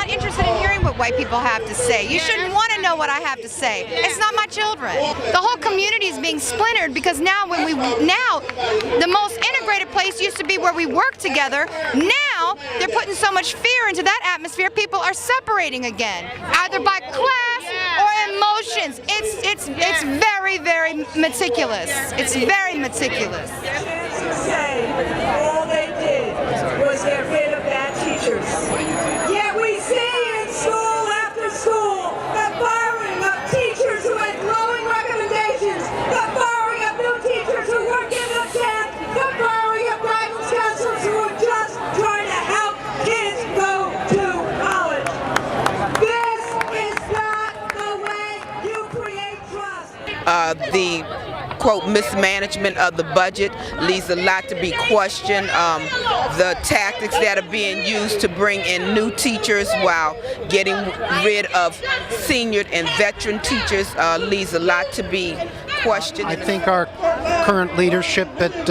not interested in hearing what white people have to say. You shouldn't want to know what I have to say. It's not my children. The whole community is being splintered because now the most integrated place used to be where we work together. Now they're putting so much fear into that atmosphere, people are separating again, either by class or emotions. It's very, very meticulous. It's very meticulous. All they did was get rid of bad teachers. Yet we see in school after school the firing of teachers who had glowing recommendations, the firing of new teachers who work in the camp, the firing of guidance counselors who are just trying to help kids go to college. This is not the way you create trust. The quote mismanagement of the budget leaves a lot to be questioned. The tactics that are being used to bring in new teachers while getting rid of senior and veteran teachers leaves a lot to be questioned. I think our current leadership at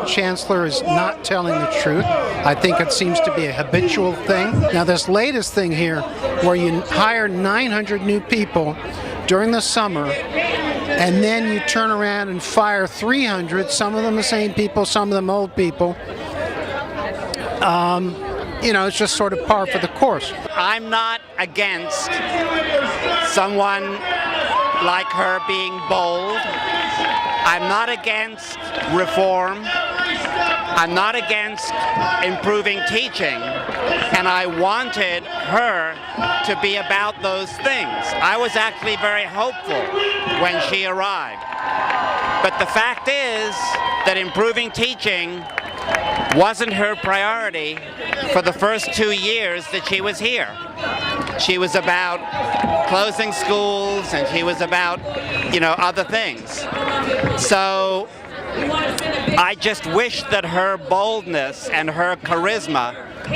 Chancellor is not telling the truth. I think it seems to be a habitual thing. Now this latest thing here where you hire 900 new people during the summer and then you turn around and fire 300, some of them the same people, some of them old people. It's just sort of par for the course. I'm not against someone like her being bold. I'm not against reform. I'm not against improving teaching. And I wanted her to be about those things. I was actually very hopeful when she arrived. But the fact is that improving teaching wasn't her priority for the first 2 years that she was here. She was about closing schools and she was about, other things. So I just wish that her boldness and her charisma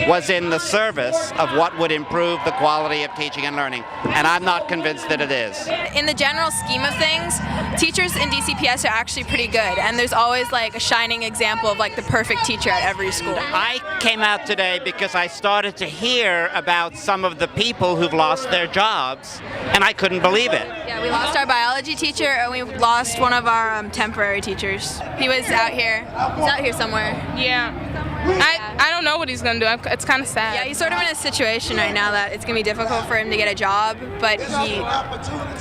was in the service of what would improve the quality of teaching and learning, and I'm not convinced that it is. In the general scheme of things, teachers in DCPS are actually pretty good, and there's always like a shining example of like the perfect teacher at every school. I came out today because I started to hear about some of the people who've lost their jobs, and I couldn't believe it. Yeah, we lost our biology teacher, and we lost one of our temporary teachers. He was out here. He's out here somewhere. Yeah. I don't know what he's gonna do. It's kind of sad. Yeah, he's sort of in a situation right now that it's gonna be difficult for him to get a job, but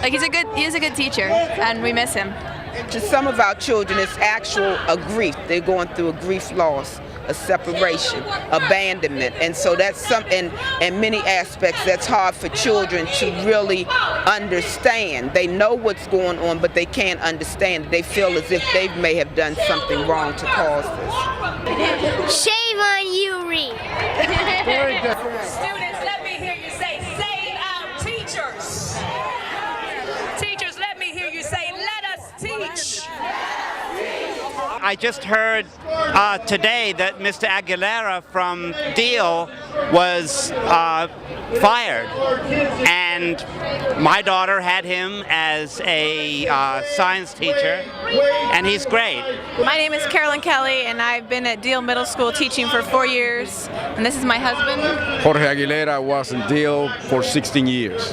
he's a good teacher, and we miss him. To some of our children, it's actual a grief. They're going through a grief loss, a separation, abandonment, and so that's something. In many aspects, that's hard for children to really understand. They know what's going on, but they can't understand it. They feel as if they may have done something wrong to cause this. Shame on you, Rhee. Very good. Students, let me hear you say, save our teachers. Teachers, let me hear you say, let us teach. I just heard today that Mr. Aguilera from Deal was fired, and my daughter had him as a science teacher, and he's great. My name is Carolyn Kelly, and I've been at Deal Middle School teaching for 4 years, and this is my husband. Jorge Aguilera was in Deal for 16 years.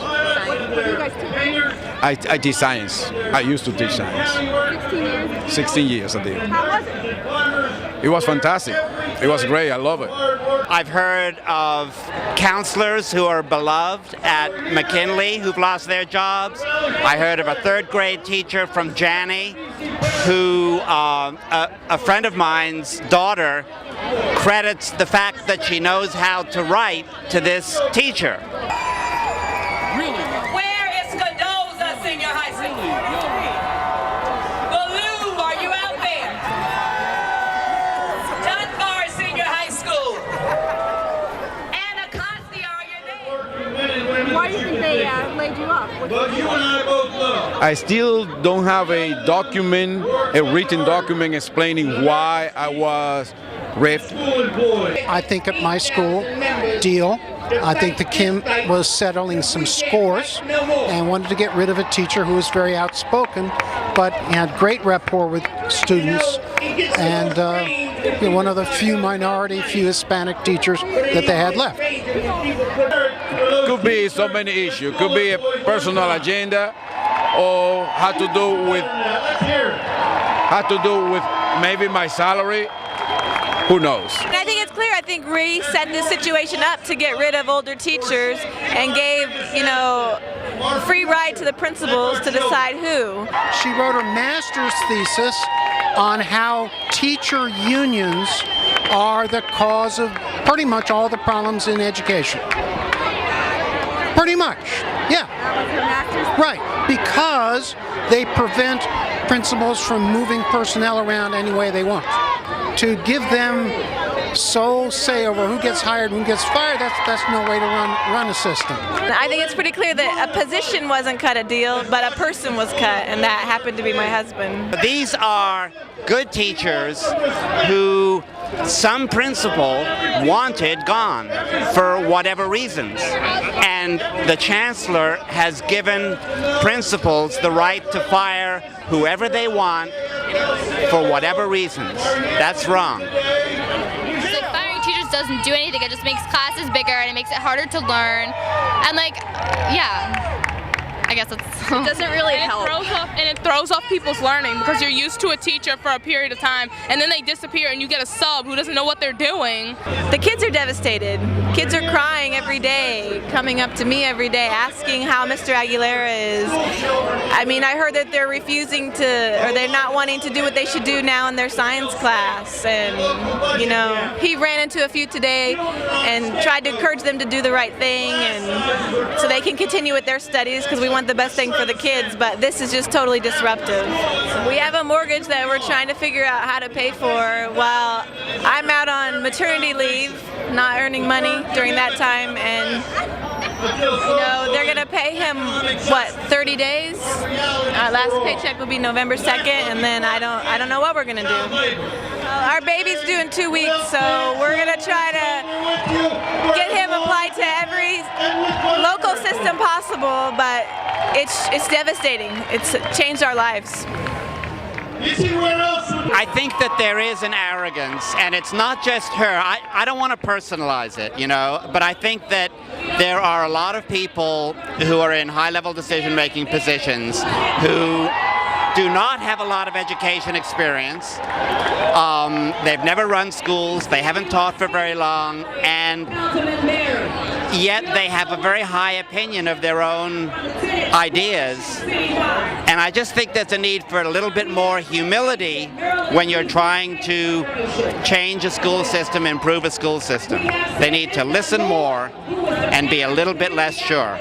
I teach science. I used to teach science. 16 years at Deal. How was it? It was fantastic. It was great. I love it. I've heard of counselors who are beloved at McKinley who've lost their jobs. I heard of a 3rd grade teacher from Janney who, a friend of mine's daughter, credits the fact that she knows how to write to this teacher. Where is Cardozo Senior High School? Ballou, are you out there? Dunbar Senior High School. Anacostia, are you there? Why do you think they laid you off? I still don't have a document, a written document explaining why I was ripped. I think at my school, Deal, I think the Kim was settling some scores and wanted to get rid of a teacher who was very outspoken, but had great rapport with students, and one of the few Hispanic teachers that they had left. could be so many issues. It could be a personal agenda, or had to do with maybe my salary. Who knows? And I think it's clear. I think Rhee set this situation up to get rid of older teachers and gave, free ride to the principals to decide who. She wrote her master's thesis on how teacher unions are the cause of pretty much all the problems in education. Pretty much, yeah. Right, because they prevent principals from moving personnel around any way they want. To give them sole say over who gets hired and who gets fired, that's no way to run a system. I think it's pretty clear that a position wasn't cut a deal, but a person was cut, and that happened to be my husband. These are good teachers who some principal wanted gone for whatever reasons. And the chancellor has given principals the right to fire whoever they want for whatever reasons. That's wrong. Like, firing teachers doesn't do anything. It just makes classes bigger and it makes it harder to learn. And I guess it's... It doesn't really help. It throws off people's learning because you're used to a teacher for a period of time and then they disappear and you get a sub who doesn't know what they're doing. The kids are devastated. Kids are crying every day, coming up to me every day, asking how Mr. Aguilera is. I mean, I heard that they're refusing to, or they're not wanting to do what they should do now in their science class. And, he ran into a few today and tried to encourage them to do the right thing and so they can continue with their studies because we want the best thing for the kids, but this is just totally disruptive. We have a mortgage that we're trying to figure out how to pay for while I'm out on maternity leave, not earning money during that time, and they're gonna pay him 30 days? Our last paycheck will be November 2nd, and then I don't know what we're gonna do. Our baby's due in 2 weeks, so we're gonna try to get him applied to every local system possible, but it's devastating. It's changed our lives. I think that there is an arrogance, and it's not just her. I don't want to personalize it, but I think that there are a lot of people who are in high-level decision-making positions who do not have a lot of education experience. They've never run schools, they haven't taught for very long, and yet they have a very high opinion of their own ideas. And I just think there's a need for a little bit more humility when you're trying to change a school system, improve a school system. They need to listen more and be a little bit less sure.